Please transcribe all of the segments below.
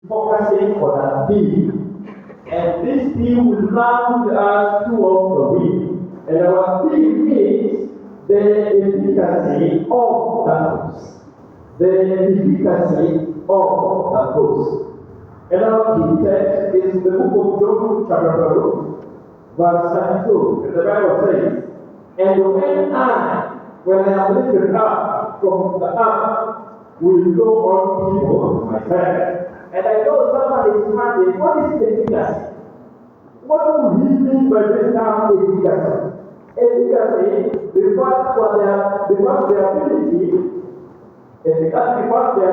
focusing on a theme. And this theme will round us throughout the week. And our theme is the efficacy of the cross. The efficacy of the cross. And our key text is the book of John, chapter 12, verse 32. And the Bible says, and when I am lifted up from the earth, will go on people myself. And I know somebody is wondering, what is efficacy? What do we mean by this term efficacy? Efficacy refers to the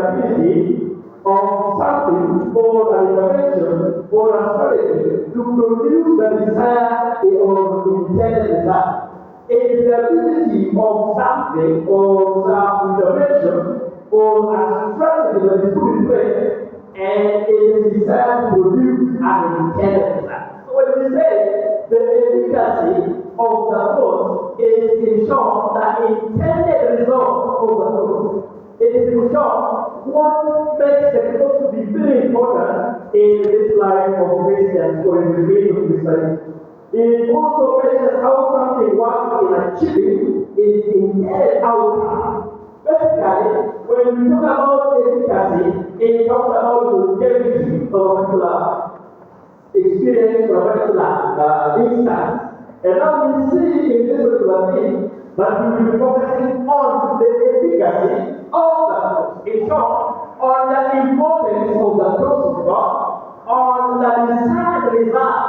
ability of something or an intervention or a strategy to produce the desired or intended result. It is the ability of something or some intervention or a strategy that is put in place and it is designed to produce an intended result. So when we say the efficacy of the cross is in short the intended result of the cross. It is in short what makes the cross to be very important in this life of Christians or in the way of Christianity. It also mentions how something works in achieving its intended outcome. Basically, when we talk about efficacy, it talks about longevity of a particular experience or a particular instance. And now we see in this particular thing that we will be focusing on the efficacy of the cross. In short, on the importance of the cross of God, on the desired result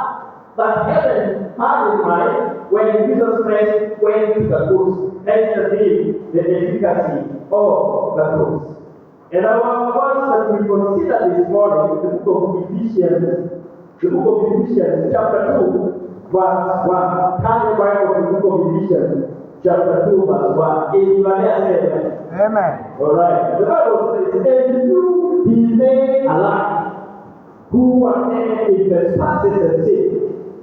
that heaven had in mind when Jesus Christ went to the cross. That's the efficacy of the cross. And our verse that we consider this morning, the book of Ephesians, chapter 2, verse 1. Turn your Bible to the book of Ephesians, chapter 2, verse 1. Is Maria said, Amen. Alright. The Bible says, and you be made alive, who were dead in trespasses and sin.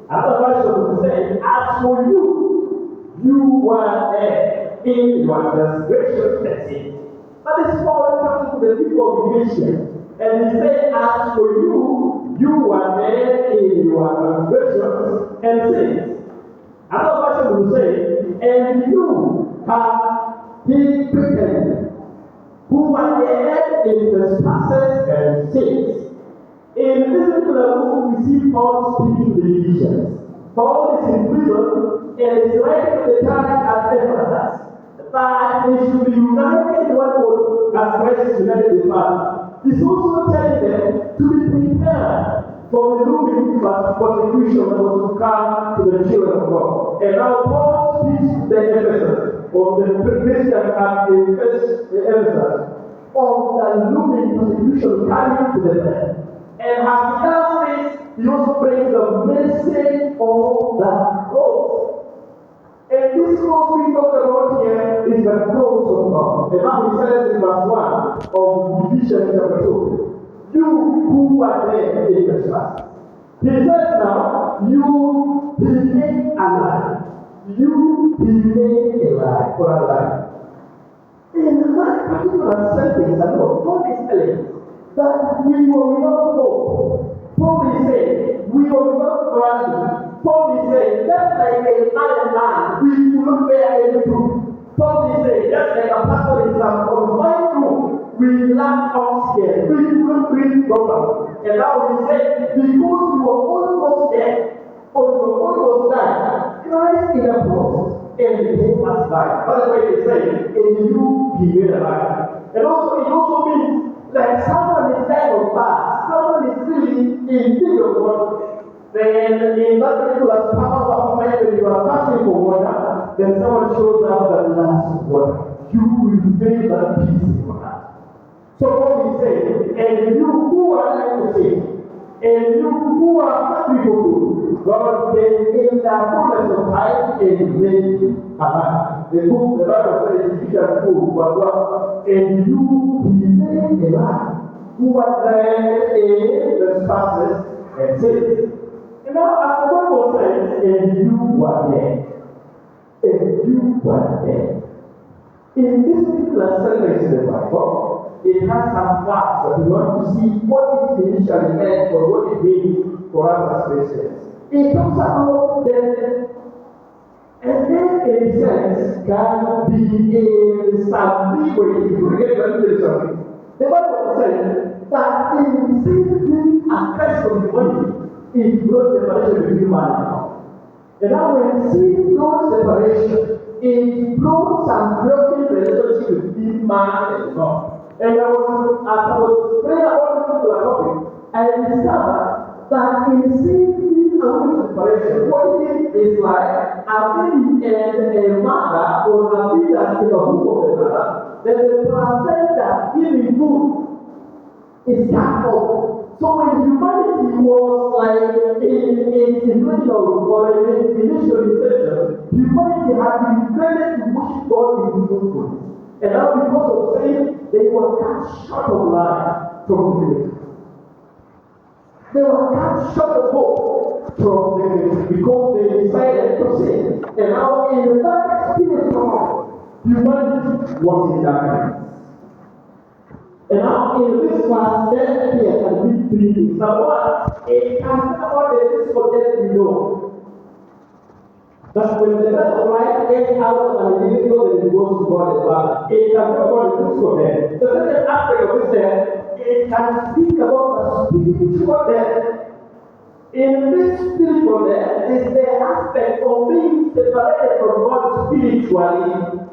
Another version will say, as for you, you were dead in your transgressions and sin. But this is Paul talking to the people of Ephesians. And he said, as for you, you were dead in your transgressions and sins. Another version will say, and you have been quickened, who were dead in trespasses and sins. In this particular book, we see Paul speaking to the Ephesians. Paul is in prison and is writing to the church at Ephesus that they should be united in one body as Christ is united in the Father. He's also telling them to be prepared for the looming persecution that was to come to the children of God. And now Paul speaks to the Ephesus, or the Christians at Ephesus, of the looming persecution coming to the land. And as he does this, he also brings the message of the cross. And this cross we talk about here is the cross of God. And now he says in verse 1 of Ephesians chapter 2, you who are dead in trespasses. He says now, you be made alive. You be made alive or alive. In that particular sentence, I know God is telling that we will not hope. Paul is saying, we will not value. Paul is saying, just like a married man, we will not bear any fruit. Paul is saying, just like a pastor in some confined room, we lack oxygen, we will not breathe properly. And now he said, because you were almost dead, or you were almost died, Christ in the cross, and became us life. That's the way they say, and you be made alive. And also, it also means that someone is dying of fast, someone is really in need of water. Then in that particular power moment when you are passing for water, then someone shows up that glass of water. You will feel that peace in your heart. So what he said, and you who are like to sin, and you who are happy for food, God gave in the fullness of time and made alive. The Bible says, Ephesians 2, verse 1, and you be made alive, who are dead in trespasses and sins. You know, as the Bible says, and you were dead. And you were dead. In this particular sentence in the Bible, it has some facts that we want to see what it initially meant or what it means for us as Christians. It talks about that, and then in a sense can be in some leeway. If we get to do something, the Bible says that in sin and Christ from humanity, it brought separation between man and God. And now when sin brought separation, it brought some broken relationship between man and God. And as I was praying about this particular topic, I discovered that in sin and separation, what it is like a baby and a mother or a fetus in a womb of the mother, then the placenta giving food is cut off. So when humanity was like in its initial or in its initial inception, humanity had been created to worship God in fruitfulness. And now because of sin, they were cut short of life from the Creator. They were cut short of hope from the Creator because they decided to sin. And now in that experience of humanity was in darkness. And now in this class, then here can be three things. Number one, it can talk about the physical death we know. That when the breath of life gets out of an individual, then it goes to God as well. It can talk about the physical death. The second aspect of this death, it can speak about the spiritual death. In this spiritual death is the aspect of being separated from God spiritually.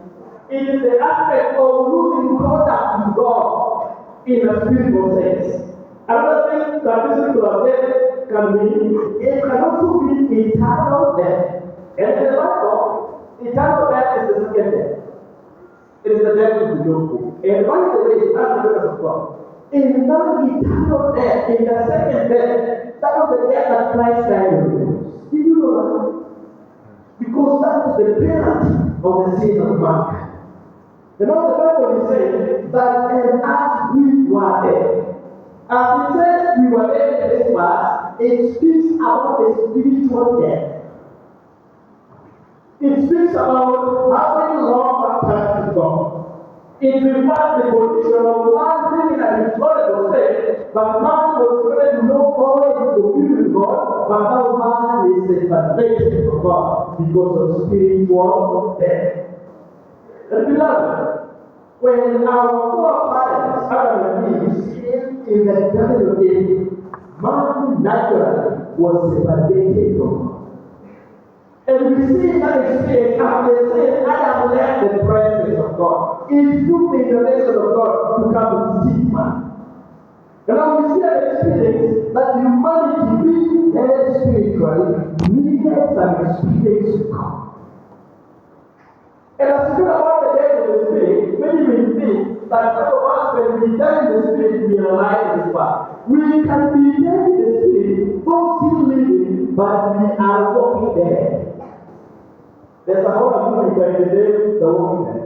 It is the aspect of losing contact with God in a spiritual sense. Another thing that this spiritual death can mean, it can also be eternal death. And in the Bible, eternal death is the second death. It is the death of the yoke. And by the way, it's not the goodness of God. In that eternal death, in the second death, that was the death that Christ died on. Did you know that? Because that was the penalty of the sin of mankind. You know, the Bible is saying that and as we were dead, as it says we were dead in this class, it speaks about the spiritual death. It speaks about having long attached to God. It refers the condition of man living an intolerable state, but man was created to know God and to be with God, but now man is separated from God because of spiritual death. And beloved, when our forefathers, Adam and Eve, sinned in the Garden of Eden, man naturally was separated from God. And we see that experience after sin, Adam left the presence of God. It took the intervention of God to come and seek man. And now we see that experience that humanity, being dead spiritually, needed some experience with God. And as you talk about the death of the spirit, many will think that some of us, when we die in the spirit, we are alive in this part. We can be dead in the spirit, both still living, but we are walking dead. There's a whole movie by the name The Walking Dead.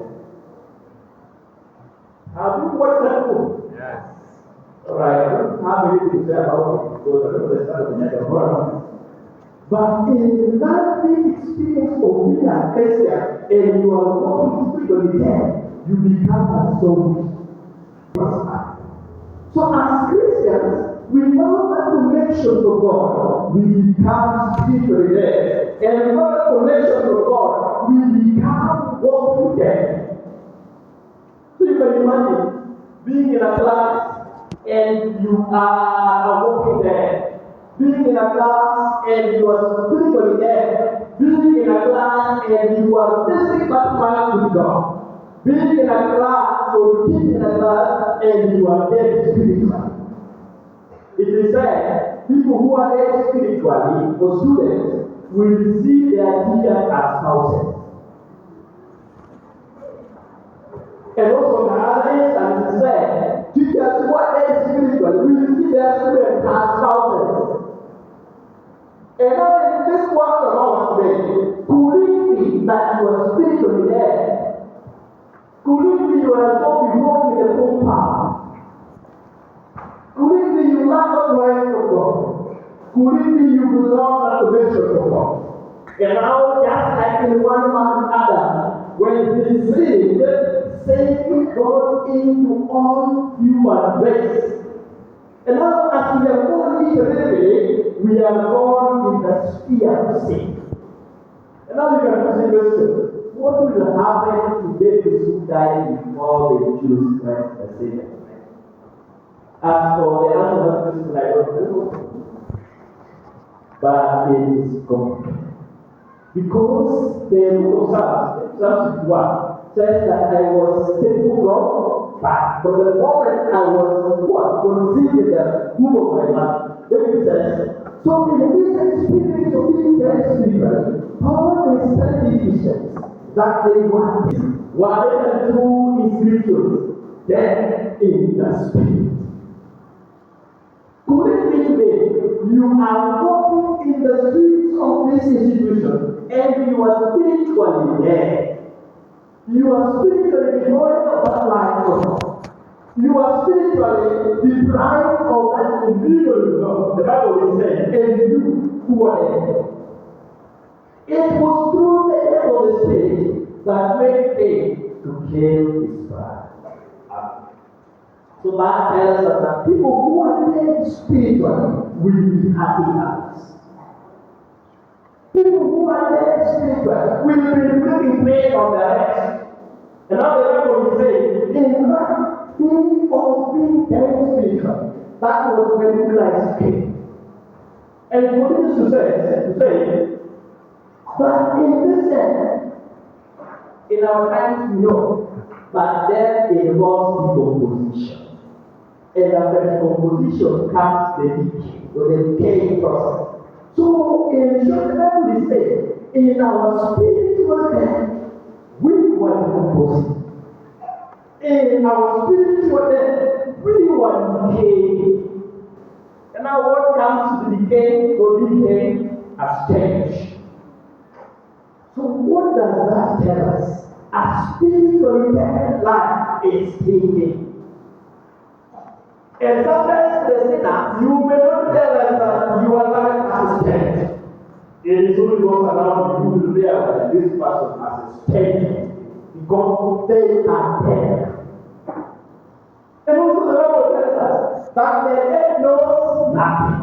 Have you watched that movie? Yes. Alright, I don't have anything to say about it because I don't know the start of the next one. But in that big experience of being a Christian and you are walking spiritually dead, you become a soul. So as Christians, without that connection to God, we become spiritually dead. And without that connection to God, we become walking dead. So you can imagine being in a class and you are walking dead. Being in a class and you are spiritually dead. Being in a class and you are missing that man with God. Being in a class or teaching in a class and you are dead spiritually. It is said, people who are dead spiritually or students will see their teachers as spouses. And also in other instance, it is said, teachers who are dead spiritually will see their students as spouses. And now in this world of ours today, could it be that you are spiritually dead? Could it be you are not belong in the compound? Could it be you lack of life from God? Could it be you belong at the mission of God? And now, just like in one man Adam, when he sinned, saving God into all human race. And now, as we are born each and every day, we are born in the sphere of sin. And now you can ask the question, what will happen to babies who die before they choose Christ as Savior? As for the answer to that question, I don't know. But it is complete. Because the book of Psalms 1 says that I was taken from the moment I was conceived in the womb of my mother. David says, so in this experience of being very spiritual, Paul is telling Christians that they want whatever true in scriptures, then in the spirit. Could it be that you are walking in the streets of this institution and you are spiritually dead? You are spiritually devoid of that life of God. You are spiritually deprived of that communion with God. The Bible is saying, and you who are dead. It was through the help of the Spirit that made him to kill his brother. So that tells us that people who are dead spiritually will be happy others. People who are dead spiritually will be bringing pain on the rest. And now the Bible is saying, in fact, think of being dead spiritually. That was when Christ came. And it continues to say that in this end, in our times we know that death involves decomposition. And after decomposition comes the decay, or the decaying process. So in short, the Bible is saying, in our spiritual death, we were decomposing. In our spiritual death, we were decaying. And now what comes to the decay or decay has changed. So what does that tell us? A spiritual dead life is thinking. And sometimes the sinner, you may not tell us that your life has changed. It is only goes around you will realize this person has changed. Because they are dead. And also the Bible tells us that the dead knows nothing.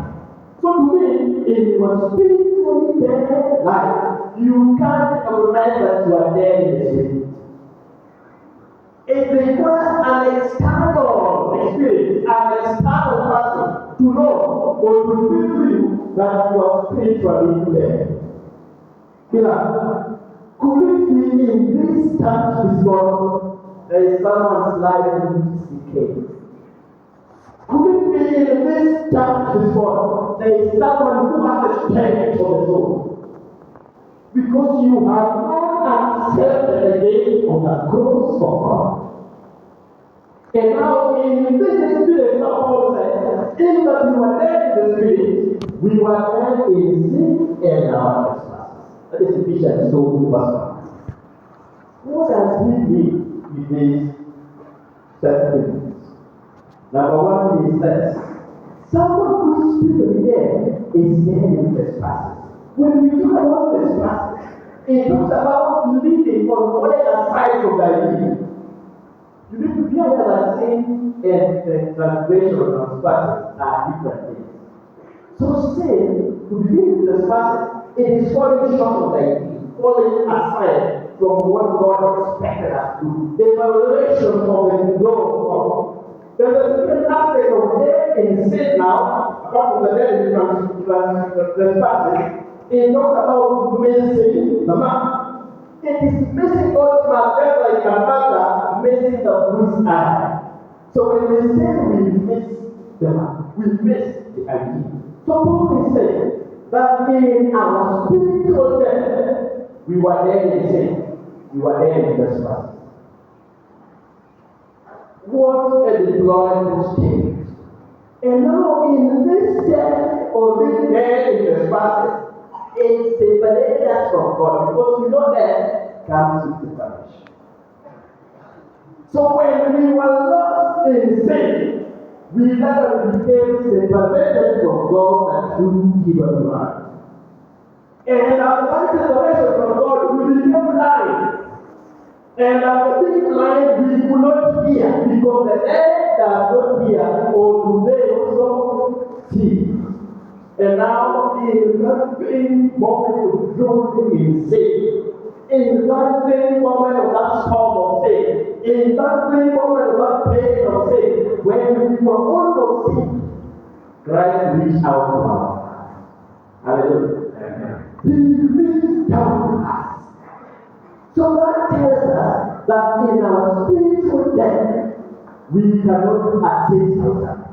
So to me, in your spiritually dead life, you can't recognize that you are dead in the spirit. It requires an external experience, an external person to know or to feel to you that you are spiritually dead. Beloved, could it be in this church this morning there is someone's life in this decay? Could it be in this church this morning there is someone who has a change for the soul? Because you have not accepted the gift of the cross for God. And now in this experience, Paul says, in that we were dead in the spirit, we were dead in sin and our trespasses. That is Ephesians 2 verse 1. What does he mean with these statements? Number one, he says, someone who is spiritually dead is dead in trespasses. When we talk about trespasses, it talks about living on one side of the idea. You need to be aware that sin and the transgression of trespasses are different things. So sin, to begin with trespasses, it is falling short of the idea, falling aside from what God expected us to do. The violation of the law of God. There's a different aspect of death in sin now, apart from the death in trespasses. It talks about missing the mark. It is missing God's mark, just like a mother missing the bruised eye. So when we say we miss the mark, we miss the idea. So Paul is saying that in our spiritual death, we were dead in sin. We were dead in trespasses. What a deployment state. And now in this death or this death in trespasses, it separates us from God because we know that comes with separation. So when we were lost in sin, we never became separated from God and through given life. And after separation from God, we became blind. And as a big lion, we will not hear, because the dead does not hear, or do they also see? And now in that very moment of drowning in sin, in that very moment of that storm of sin, in that very moment of that pain of sin, when we were almost sick, Christ reached out to us. Hallelujah. He reached down to us. So that tells us that in our spiritual death, we cannot assist ourselves.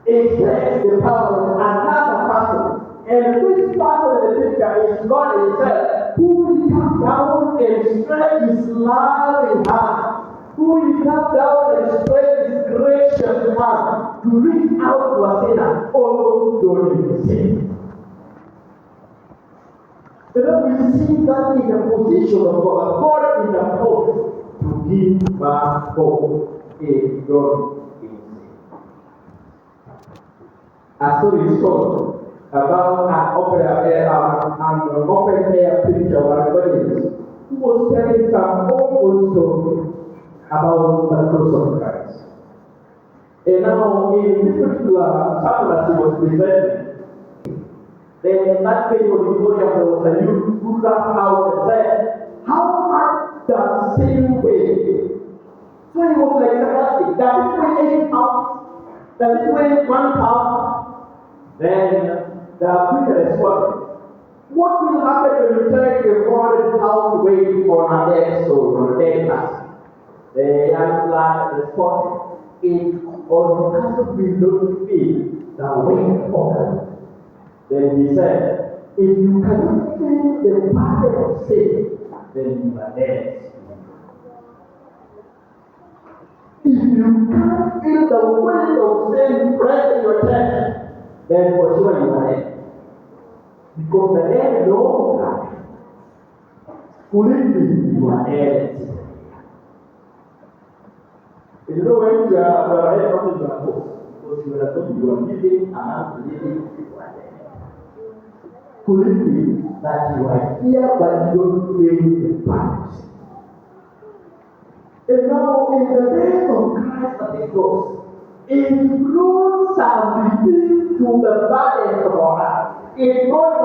It takes the power of another person. And this person in the picture is God Himself, who will come down and stretch His loving hand, who will come down and stretch His gracious hand to reach out to a sinner almost during sin. And then we see that in the position of God in the hope to give back hope in God. A story is told about an open air preacher or evangelist who was telling some old story about the cross of Christ. And now in this particular sermon that he was presenting, then in that very auditorium there was a youth who ran out and said, "How much does sin weigh?" So he was like sarcastic. Does it weigh 8 pounds? Does it weigh 1 pound? Then the preacher responded, "What will happen when you take a 400-pound weight on a dead soul, on a dead person?" The young lad responded, "If or the person will not feel the weight of it." Then he said, "If you cannot feel the burden of sin, then you are dead. If you can't feel the weight of sin pressing your chest, then for sure you are dead. Because the dead know that. Could it be you are dead?" You know when you are dead, not in your house, because you are living and living, you are dead. Could it be that you are here but you don't feel the pain? And now in the days of Christ at the cross, it brought some relief to the burdens of our heart. It brought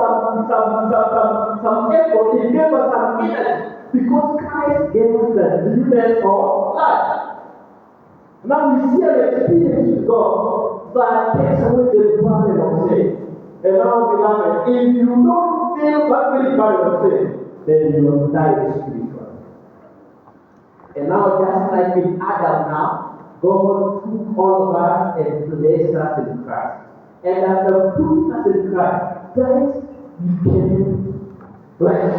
some effort, it gave us some energy, because Christ gave us the newness of life. Now we see an experience with God that takes away the burden of sin. And now, beloved, if you don't feel that very burden of sin, then you will die spiritually. And now, just like in Adam now, God took all of us and placed us in Christ. And after putting us in Christ, Christ became flesh.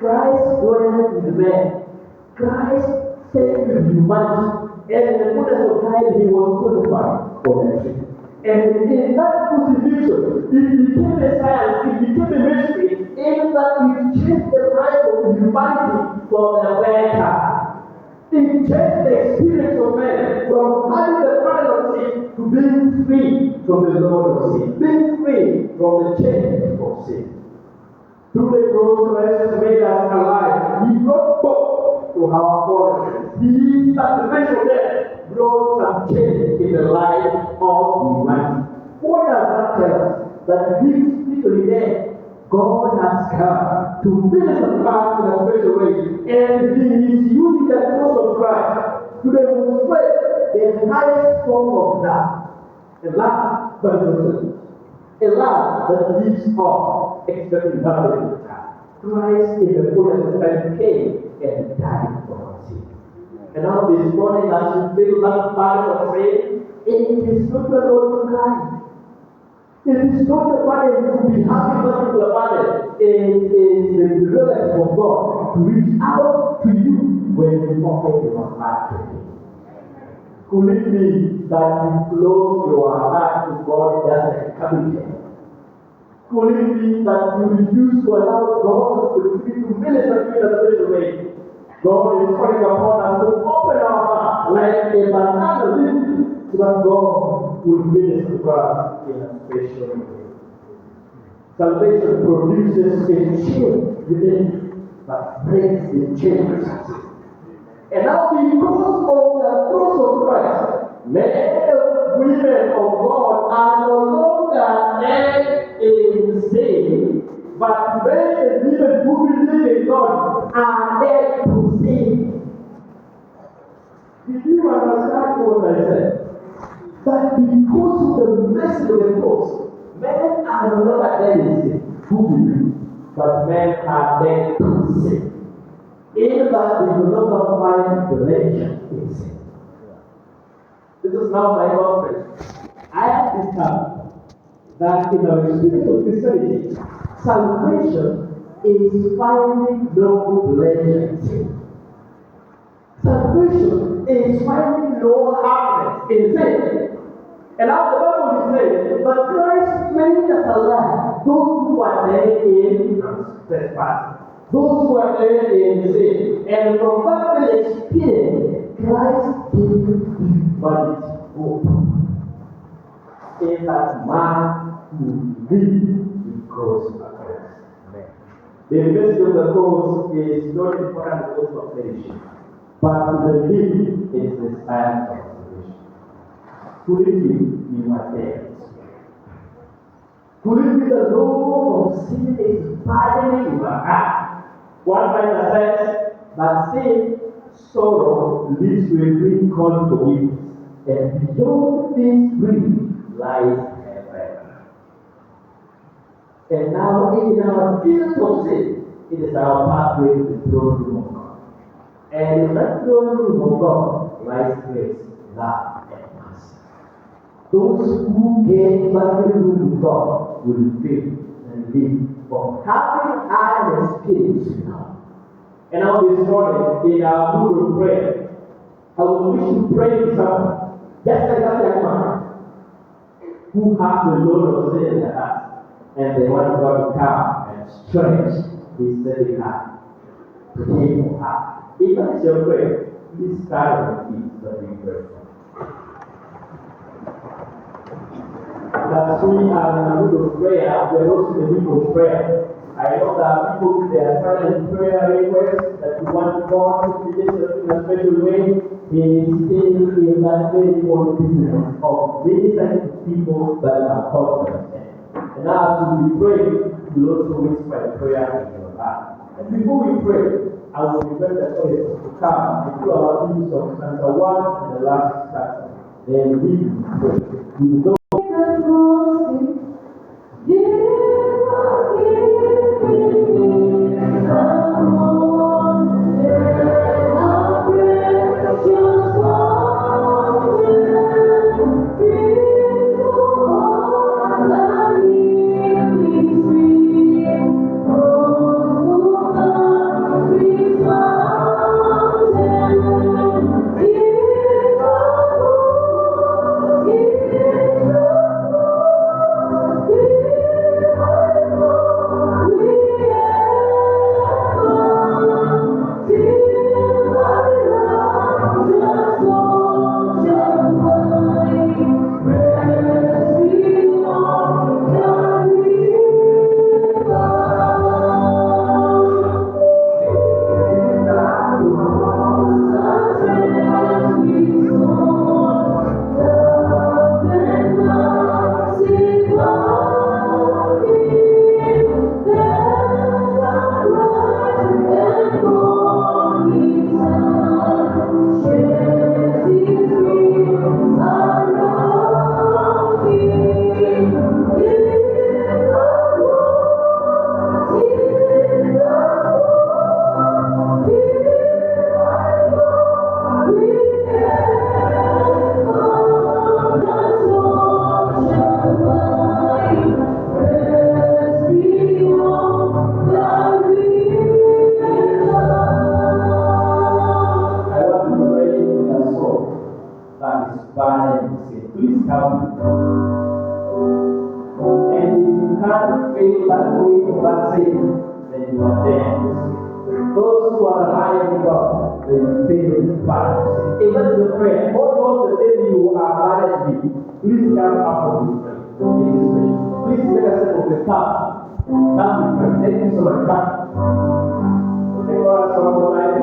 Christ dwelt with man. Christ stayed with humanity. And in the fullness of time, He was crucified for their sin. And in that crucifixion, it became a science, it became a mystery, in that it changed the life of humanity for the better. It changed the experience of man from having the burden of sin to being free from the load of sin, being free from the chains of sin. Through the cross, Christ made us alive. He brought hope to our fallen. His sacrificial death brought some change in the life of humanity. What does that tell us? That these people in there, God has come to minister to us in a special way, and He is using the cross of Christ to demonstrate the highest form of love. A love that is a love that lives on, expecting nothing. Christ in the fullness of time came and died for our sin. And now this morning, as you feel that part of sin, it is not the Lord to die. It is not the burden to be happy but to the burden. It is the relative of God to reach out to you when you open your heart to Him. Could it be that you close your heart to God just like a cabinet? Could it be that you refuse to allow God to minister to you in a special way? God is calling upon us to open our hearts like a banana leaf, so that God will minister to us in a special way. Salvation produces a change within, but breaks the chains. And now because of the cross of Christ, men and women of God are no longer dead in sin, but men and women who believe in God are dead to sin. Did you understand what I said? That because of the message of the cross, men are no longer dead in sin, who believe, but men are dead to sin. In that we will not find revelation in sin. This is now my gospel. I have discovered that in our experience of Christianity, salvation is finding no pleasure in sin. Salvation is finding no happiness in sin. And now the Bible is saying, but Christ made us alive, those who are dead in trespass. Those who are dead in sin. And from that very experience, Christ gave humanity hope. In that man who lived because of the cross. The message of the cross is not important because of fellowship, but to the living is the sign of salvation. Could it be you are dead? Could it be the load of sin is burdening your heart? One writer says that sin, sorrow, leads to a dream called forgiveness, and beyond this dream lies heaven. And now, in our guilt of sin, it is our pathway to the throne room of God. And in that throne room of God lies grace, love, and mercy. Those who get back in the room of God will fail and live for having had an experience with God. And now this morning, in our mood of prayer, I would wish to pray with someone, just like that young man, who has the load of sin in their heart, and they want God to come and stretch his steady hand to him or her. If that is your prayer, please stand on your feet so we pray. As we are in the mood of prayer, we are also in the mood of prayer. I know that people with their silent prayer requests that you want God to visit us in a special way, is still in that very old business of ministering to people that are called to them. And now as we pray, we also whisper prayer in your heart. And before we pray, I will invite the audience to come and do our use of Psalm 1 and the last chapter. Then we will pray. We will go. Thank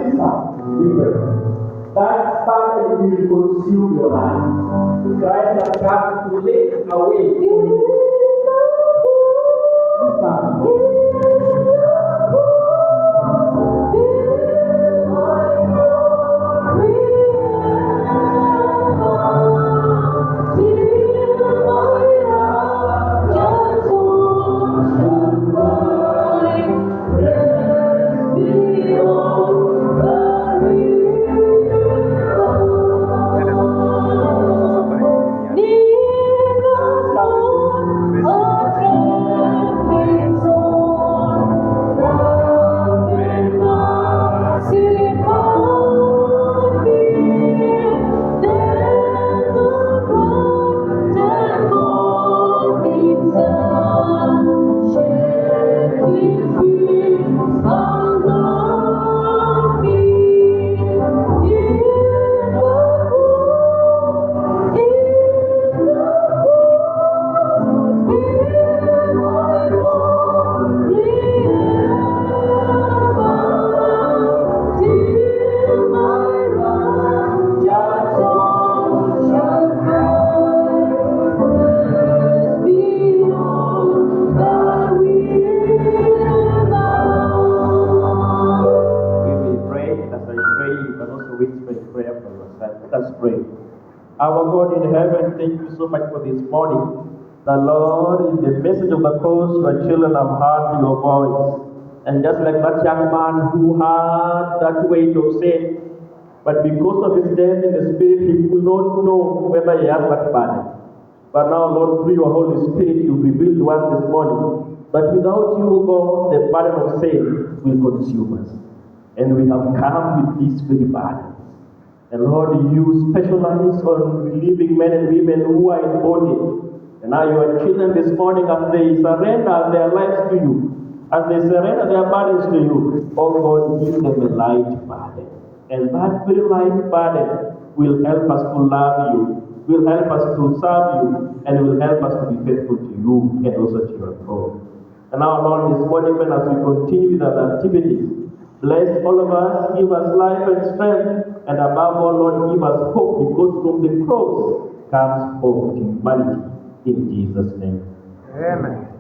you so much. We pray. That burden will consume your life. Christ has come to take away this burden. Our God in heaven, thank you so much for this morning. The Lord, in the message of the cross, your children have heard your voice. And just like that young man who had that weight of sin, but because of his death in the spirit, he could not know whether he has that burden. But now, Lord, through your Holy Spirit, you revealed to us this morning that without you, God, the burden of sin will consume us. And we have come with this very burden. And Lord, you specialize on relieving men and women who are in bondage. And now your children this morning, as they surrender their lives to you, as they surrender their burdens to you, oh God, give them a light burden. And that very light burden will help us to love you, will help us to serve you, and will help us to be faithful to you and also to your throne. And now, Lord, this morning, even as we continue with our activities, bless all of us, give us life and strength, and above all, Lord, give us hope, because from the cross comes hope to humanity. In Jesus' name. Amen.